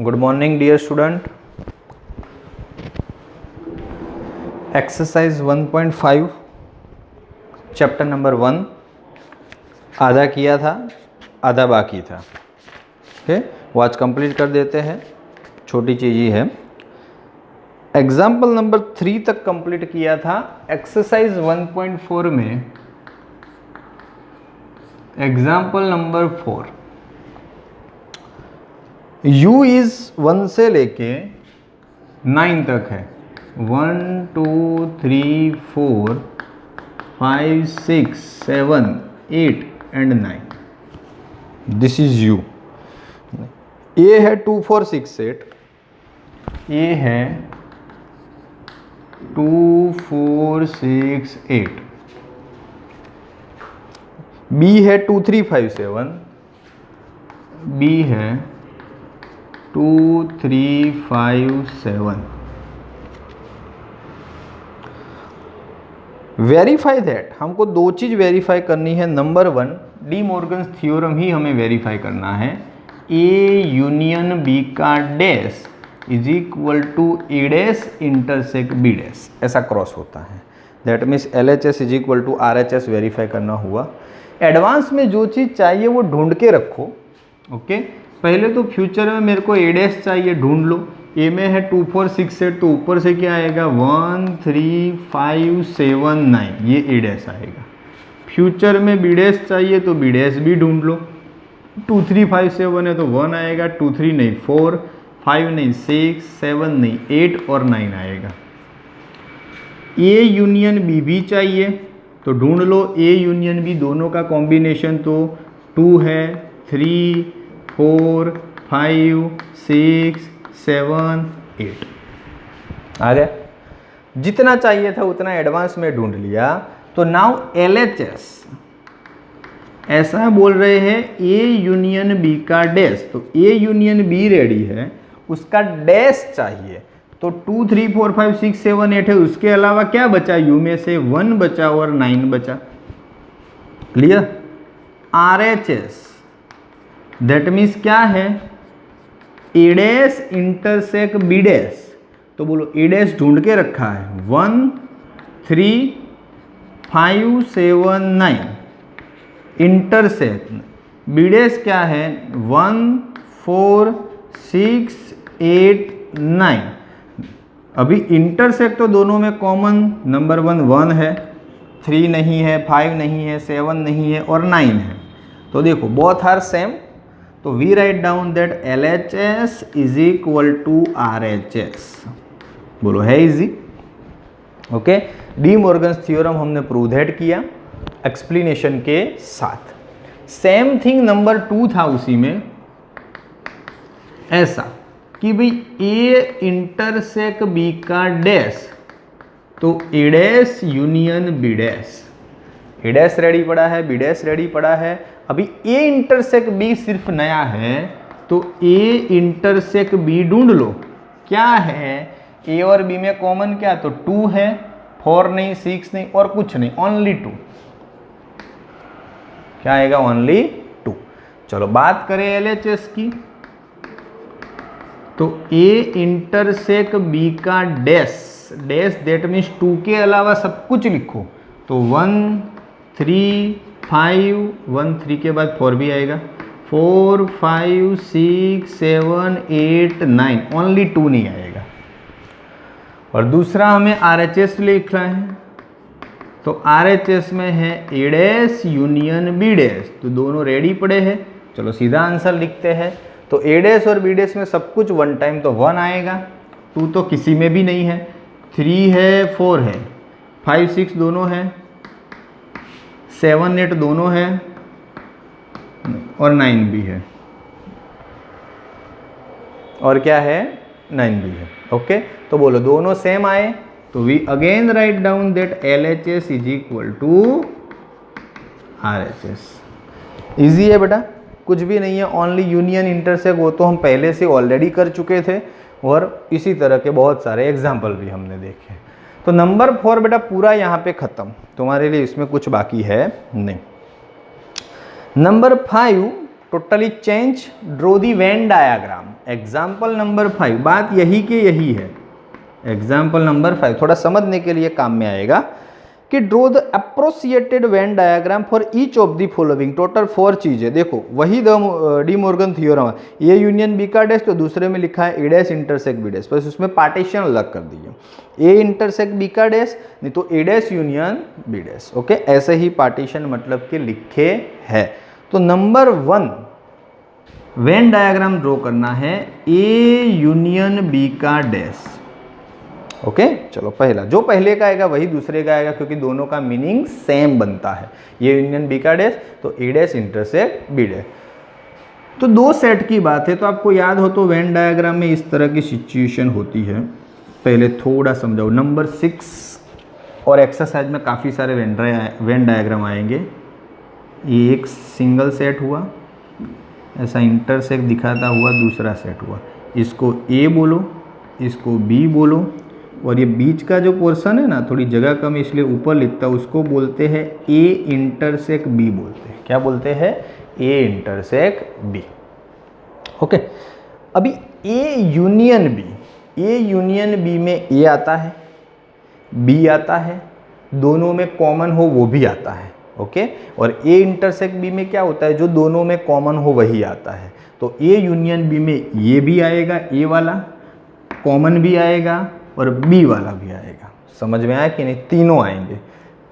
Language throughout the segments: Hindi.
Good morning dear student. Exercise 1.5 chapter number 1 आधा किया था, आधा बाकी था। ओके, वो आज कंप्लीट कर देते हैं, छोटी चीज़ ही है। एग्जाम्पल नंबर 3 तक कंप्लीट किया था। एक्सरसाइज 1.4 में एग्जाम्पल नंबर 4 u इज 1 से लेके 9 तक है। 1 2 3 4 5 6 7 8 and 9। This is u। a है 2 4 6 8, a है 2 4 6 8, b है 2 3 5 7, b है 2 3 5 7। वेरीफाई दैट, हमको दो चीज वेरीफाई करनी है। नंबर 1, डी मॉर्गन्स थ्योरम ही हमें वेरीफाई करना है। ए यूनियन बी का dash is equal to A dash intersect B dash, ऐसा क्रॉस होता है। That means L H S is equal to R H S verify करना हुआ। एडवांस में जो चीज़ चाहिए वो ढूंढ के रखो। ओके, पहले तो फ्यूचर में मेरे को ए डैश चाहिए, ढूंढ लो। ए में है 2 4 6 8, तो ऊपर से क्या आएगा 1 3 5 7 9, ये ए डैश आएगा। फ्यूचर में बी डैश चाहिए तो बी डैश भी ढूंढ लो। 2 3 5 7 है तो 1 आएगा, 2 3 नहीं 4, 5 नहीं 6, 7 नहीं 8 और 9 आएगा। ए यूनियन बी भी चाहिए तो ढूंढ लो। ए यूनियन बी दोनों का कॉम्बिनेशन तो 2 है, 3 4 5 6 7 8 आ गया। जितना चाहिए था उतना एडवांस में ढूंढ लिया। तो नाउ LHS ऐसा बोल रहे हैं ए यूनियन बी का डैश, तो ए यूनियन बी रेडी है, उसका डैश चाहिए। तो 2 3 4 5 6 7 8 है, उसके अलावा क्या बचा यू में से 1 बचा और 9 बचा। क्लियर। RHS दैट मीन्स क्या है, A dash intersect B dash. तो बोलो ए डैश ढूंढ के रखा है 1 3 5 7 9, इंटरसेक्ट बी डैश क्या है 1 4 6 8 9। अभी इंटरसेक्ट तो दोनों में कॉमन, नंबर 1 है, 3 नहीं है, 5 नहीं है, 7 नहीं है और 9 है। तो देखो बोथ आर सेम, तो we write down that LHS is equal to RHS। बोलो है easy. Okay, de Morgan's theorem हमने प्रूव दैट किया एक्सप्लेनेशन के साथ। सेम थिंग नंबर 2 था, उसी में ऐसा कि भाई ए इंटरसेक्ट बी का डैश, तो A dash union B dash. A dash ready पड़ा है, बी डैश रेडी पड़ा है। अभी ए इंटरसेक्ट बी सिर्फ नया है, तो ए इंटरसेक्ट बी ढूंढ लो। क्या है ए और बी में कॉमन, क्या तो 2 है, 4 नहीं 6 नहीं और कुछ नहीं, ओनली 2। क्या आएगा ओनली 2। चलो बात करें LHS की, तो ए इंटरसेक्ट बी का डैश, डैश दैट मीन्स 2 के अलावा सब कुछ लिखो। तो 1 3 5 1 3 के बाद 4 भी आएगा, 4 5 6 7 8 9, ओनली 2 नहीं आएगा। और दूसरा हमें RHS लिखना है, तो RHS में है A dash union B dash, तो दोनों रेडी पड़े हैं। चलो सीधा आंसर लिखते हैं। तो ए डैश और बी डैश में सब कुछ 1 टाइम, तो 1 आएगा। 2 तो किसी में भी नहीं है, 3 है 4 है, 5 6 दोनों है, 7 8 दोनों है और 9 भी है। और क्या है 9 भी है। ओके, तो बोलो दोनों सेम आए, तो we again write down that LHS is equal to RHS। Easy है बेटा, कुछ भी नहीं है, ओनली यूनियन इंटरसेक्ट, वो तो हम पहले से ऑलरेडी कर चुके थे और इसी तरह के बहुत सारे एग्जाम्पल भी हमने देखे। तो नंबर 4 बेटा पूरा यहाँ पे खत्म, तुम्हारे लिए इसमें कुछ बाकी है नहीं। Number 5 totally change, draw the when diagram. Example number 5, बात यही के यही है। एग्जाम्पल नंबर 5 थोड़ा समझने के लिए काम में आएगा कि draw the appropriate Venn diagram for each of the following. Total 4 चीजें, देखो वही डी मॉर्गन थ्योरम है। ए यूनियन बी का डैश, तो दूसरे में लिखा है A dash intersect B dash, बस उसमें पार्टीशन अलग कर दीजिए। ए इंटरसेक्ट बी का डैश, नहीं तो A dash union B dash. Okay, ऐसे ही पार्टीशन मतलब के लिखे है। तो नंबर 1 वेन डायग्राम ड्रॉ करना है ए यूनियन बी का डैश। ओके, चलो पहला, जो पहले का आएगा वही दूसरे का आएगा, क्योंकि दोनों का मीनिंग सेम बनता है। ये यूनियन बी का डैश, तो A dash intersect B dash. तो 2 सेट की बात है, तो आपको याद हो तो वेन डायग्राम में इस तरह की सिचुएशन होती है। पहले थोड़ा समझाओ। नंबर 6 और एक्सरसाइज में काफ़ी सारे वेन डायग्राम आएंगे। ये एक सिंगल सेट हुआ, ऐसा इंटरसेक्ट दिखाता हुआ दूसरा सेट हुआ। इसको ए बोलो, इसको बी बोलो, और ये बीच का जो पोर्शन है ना, थोड़ी जगह कम इसलिए ऊपर लिखता है, उसको बोलते हैं ए इंटरसेक्ट बी बोलते हैं। क्या बोलते हैं? ए इंटरसेक्ट बी। ओके, अभी A union B, A union B में ए आता है, बी आता है, दोनों में कॉमन हो वो भी आता है। ओके, और ए इंटरसेक्ट बी में क्या होता है? जो दोनों में कॉमन हो वही आता है। तो ए यूनियन बी में ये भी आएगा, ए वाला कॉमन भी आएगा और बी वाला भी आएगा। समझ में आया कि नहीं? तीनों आएंगे,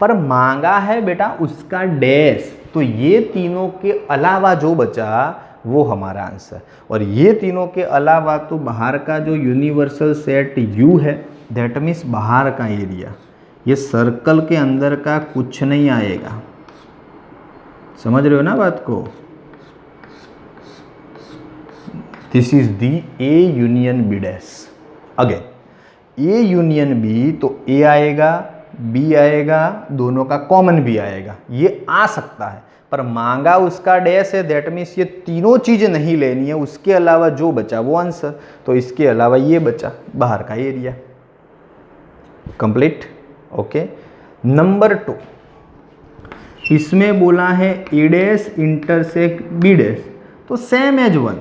पर मांगा है बेटा उसका डैश, तो ये तीनों के अलावा जो बचा वो हमारा आंसर। और ये तीनों के अलावा तो बाहर का जो यूनिवर्सल सेट यू है, दैट मीन्स बाहर का एरिया, ये सर्कल के अंदर का कुछ नहीं आएगा। समझ रहे हो ना बात को? This is the A union B dash. Again A union B, तो ए आएगा, बी आएगा, दोनों का कॉमन भी आएगा, ये आ सकता है, पर मांगा उसका डैश है, दैट मीन्स ये तीनों चीज़ें नहीं लेनी है, उसके अलावा जो बचा वो आंसर। तो इसके अलावा ये बचा बाहर का एरिया। कंप्लीट। ओके, नंबर 2, इसमें बोला है A dash intersect B dash, तो same as 1,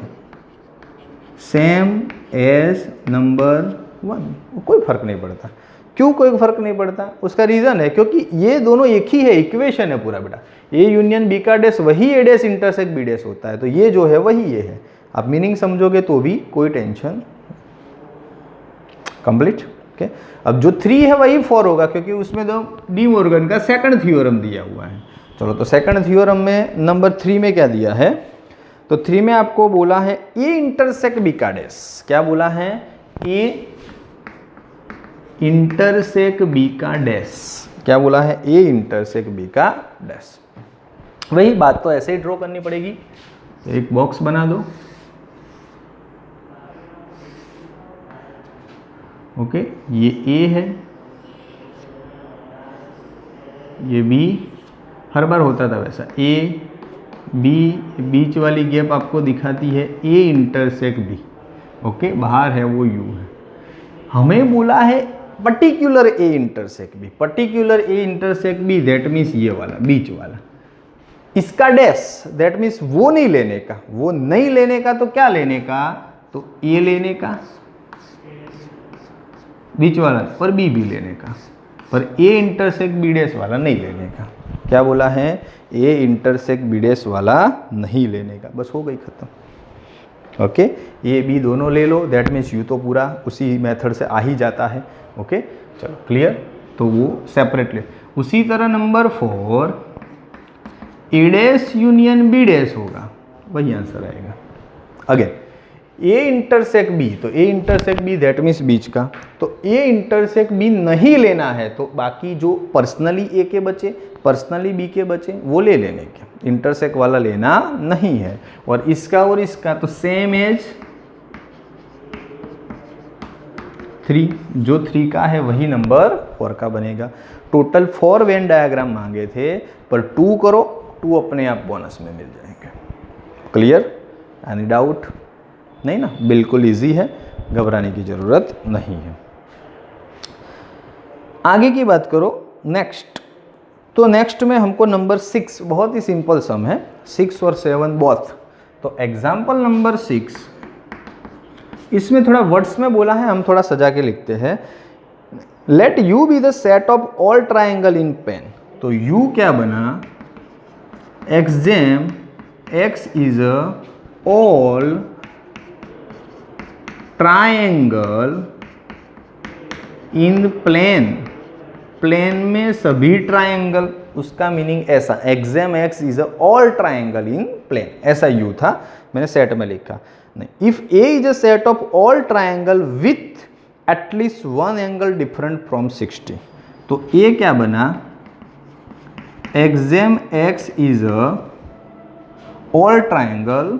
same as number 1, कोई फर्क नहीं पड़ता। क्यों कोई फर्क नहीं पड़ता? उसका रीजन है क्योंकि ये दोनों एक ही है, इक्वेशन है पूरा बेटा। ए यूनियन बी का डैश वही ए डैश इंटरसेक्ट बी डैश होता है, तो ये जो है वही ये है। आप मीनिंग समझोगे तो भी कोई टेंशन। कंप्लीट। ओके, अब जो 3 है वही 4 होगा, क्योंकि उसमें तो डी मॉर्गन का सेकंड थ्योरम दिया हुआ है। चलो, तो सेकंड थ्योरम में नंबर 3 में क्या दिया है? तो 3 में आपको बोला है ए इंटरसेक्ट बी का डैश। क्या बोला है? ए इंटरसेक्ट बी का डैश। क्या बोला है? ए इंटरसेक्ट बी का डैश। वही बात तो ऐसे ही ड्रॉ करनी पड़ेगी। एक बॉक्स बना दो। ओके, ये ए है, ये बी, हर बार होता था वैसा। ए बी, बीच वाली गैप आपको दिखाती है ए इंटरसेक्ट बी। ओके, बाहर है वो यू है। हमें बोला है particular A intersect B, particular A intersect B, that means ये वाला बीच वाला, इसका डैश, दैट मीन्स वो नहीं लेने का। वो नहीं लेने का तो क्या लेने का? तो ए लेने का बीच वाला, और बी भी लेने का, पर ए इंटरसेक्ट बी डैश वाला नहीं लेने का। क्या बोला है? ए इंटरसेक्ट बी डैश वाला नहीं लेने का। बस हो गई खत्म। ओके, ए बी दोनों ले लो, दैट मीन्स यू तो पूरा उसी मेथड से आ ही जाता है। ओके, चलो क्लियर। तो वो सेपरेट ले। उसी तरह number 4 A dash union B dash होगा, वही आंसर आएगा। अगेन ए इंटरसेक्ट बी, तो A intersect B that means बीच का, तो ए इंटरसेक्ट बी नहीं लेना है, तो बाकी जो पर्सनली ए के बचे, पर्सनली बी के बचे, वो ले लेने के, इंटरसेक्ट वाला लेना नहीं है। और इसका तो सेम एज 3, जो 3 का है वही नंबर 4 का बनेगा। टोटल 4 वेन डायग्राम मांगे थे, पर 2 करो, 2 अपने आप बोनस में मिल जाएंगे। क्लियर? Any doubt? नहीं ना, बिल्कुल इजी है, घबराने की ज़रूरत नहीं है। आगे की बात करो, नेक्स्ट। तो नेक्स्ट में हमको नंबर 6, बहुत ही सिंपल सम है, 6 और 7 बोथ। तो एग्जाम्पल नंबर 6, इसमें थोड़ा वर्ड्स में बोला है, हम थोड़ा सजा के लिखते हैं। Let U be the set of all triangle in pen. तो यू क्या बना, एक्सजेम x is all triangle in plane. Plane में सभी ट्राइंगल, उसका मीनिंग ऐसा, एक्सजेम x is all triangle in plane, ऐसा यू था, मैंने सेट में लिखा नहीं। If A is a set of all triangle with at least one angle different from 60, तो ए क्या बना, एक्सजेम x is all triangle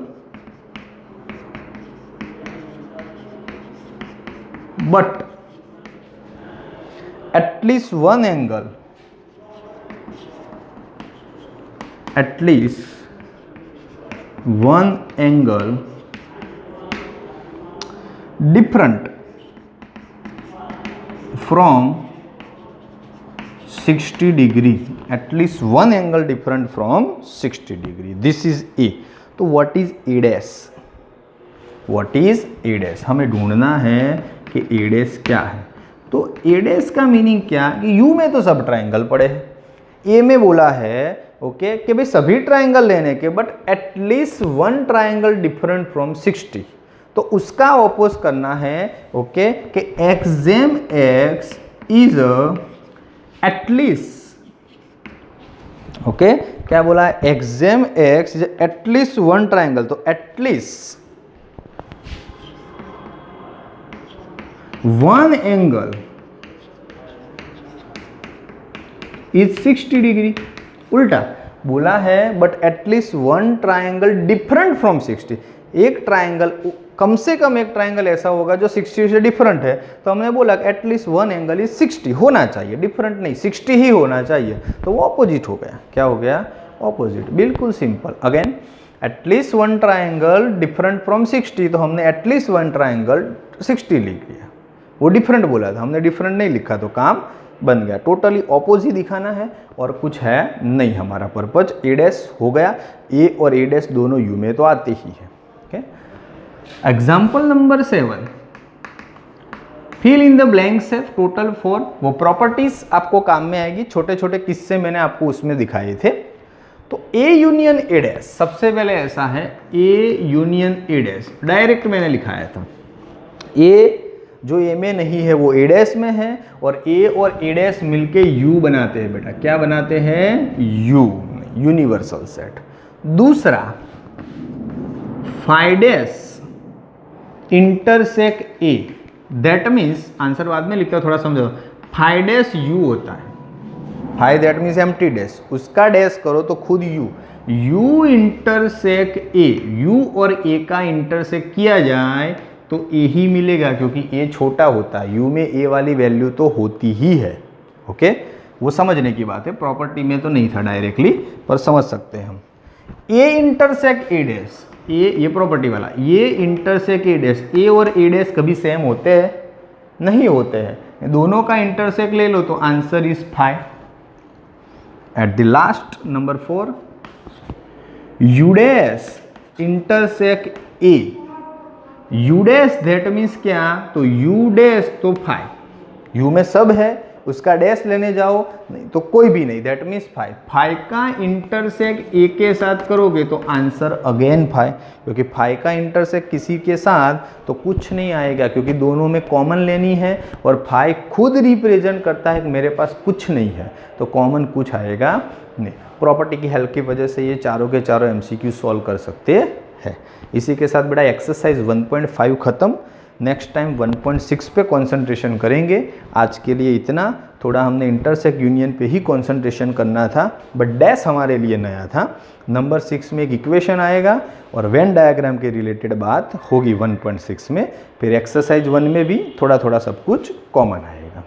but at least one angle different from 60 degree, at least one angle different from 60 degree. This is A. तो what is A dash? What is A dash? हमें ढूंढना है कि A dash क्या है। तो ए डैश का मीनिंग क्या कि यू में तो सब ट्राइंगल पड़े हैं, ए में बोला है ओके कि भाई सभी ट्राइंगल लेने के but at least one triangle different from 60, तो उसका ऑपोज करना है ओके कि एक्सजेम एक्स इज एटलीस्ट, ओके क्या बोला है, एक्सजेम x is at least one triangle, तो at least one angle is 60 degree. उल्टा बोला है but at least one triangle different from 60, एक ट्राइंगल कम से कम एक ट्राइंगल ऐसा होगा जो 60 से डिफरेंट है, तो हमने बोला एटलीस्ट वन एंगल इज 60 होना चाहिए, डिफरेंट नहीं 60 ही होना चाहिए, तो वो ऑपोजिट हो गया। क्या हो गया, ऑपोजिट, बिल्कुल simple. Again at least one triangle different from 60, तो हमने एटलीस्ट वन ट्राइंगल 60 लिख लिया, वो डिफरेंट बोला था, हमने डिफरेंट नहीं लिखा, तो काम बन गया। टोटली ऑपोजिट दिखाना है और कुछ है नहीं हमारा पर्पज। ए डैश हो गया, ए और ए डैश दोनों यू में तो आते ही है। Okay, example number 7, fill in the blanks है टोटल 4। वो प्रॉपर्टीज आपको काम में आएगी, छोटे छोटे किस्से मैंने आपको उसमें दिखाए थे। तो ए यूनियन ए डैश, सबसे पहले ऐसा है A union A dash, direct मैंने लिखाया था। ए जो ए में नहीं है वो ए डैश में है, और ए और ए डैश मिलके यू बनाते हैं बेटा, क्या बनाते हैं, यू, यूनिवर्सल सेट। दूसरा phi dash intersect A, that means answer बाद में लिखता, थोड़ा समझो, फाई डैश यू होता है, phi that means empty dash, उसका डैश करो तो खुद U, U intersect A, U और ए का इंटरसेक्ट किया जाए तो ए ही मिलेगा, क्योंकि ए छोटा होता है, यू में ए वाली वैल्यू तो होती ही है। ओके, वो समझने की बात है, प्रॉपर्टी में तो नहीं था डायरेक्टली, पर समझ सकते हैं हम। ए इंटरसेक्ट ए डैश, ये प्रॉपर्टी वाला, ये इंटरसेक्ट ए डैश, ए और ए डैश कभी सेम होते हैं, नहीं होते हैं, दोनों का इंटरसेक्ट ले लो तो answer is 5। At the last number 4, you dash intersect A, you dash that means क्या, तो यू डैश तो 5, यू में सब है, उसका डैश लेने जाओ नहीं तो कोई भी नहीं, दैट मीन्स 5, 5 का इंटरसेक्ट ए के साथ करोगे तो आंसर अगेन 5, क्योंकि 5 का इंटरसेक्ट किसी के साथ तो कुछ नहीं आएगा, क्योंकि दोनों में कॉमन लेनी है, और 5 खुद रिप्रेजेंट करता है कि मेरे पास कुछ नहीं है, तो कॉमन कुछ आएगा नहीं। प्रॉपर्टी की हेल्प की वजह से ये चारों के चारों एमसीक्यू सॉल्व कर सकते हैं। इसी के साथ बेटा एक्सरसाइज 1.5 खत्म, नेक्स्ट टाइम 1.6 पे कंसंट्रेशन करेंगे। आज के लिए इतना, थोड़ा हमने इंटरसेक्ट यूनियन पे ही कंसंट्रेशन करना था, बट डैश हमारे लिए नया था। नंबर 6 में एक इक्वेशन आएगा और वेन डायग्राम के रिलेटेड बात होगी 1.6 में, फिर एक्सरसाइज 1 में भी थोड़ा थोड़ा सब कुछ कॉमन आएगा।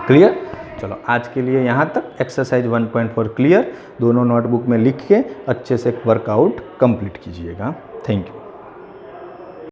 क्लियर? चलो आज के लिए यहाँ तक। एक्सरसाइज 1.4 क्लियर, दोनों नोटबुक में लिख के अच्छे से वर्कआउट कंप्लीट कीजिएगा। Thank you.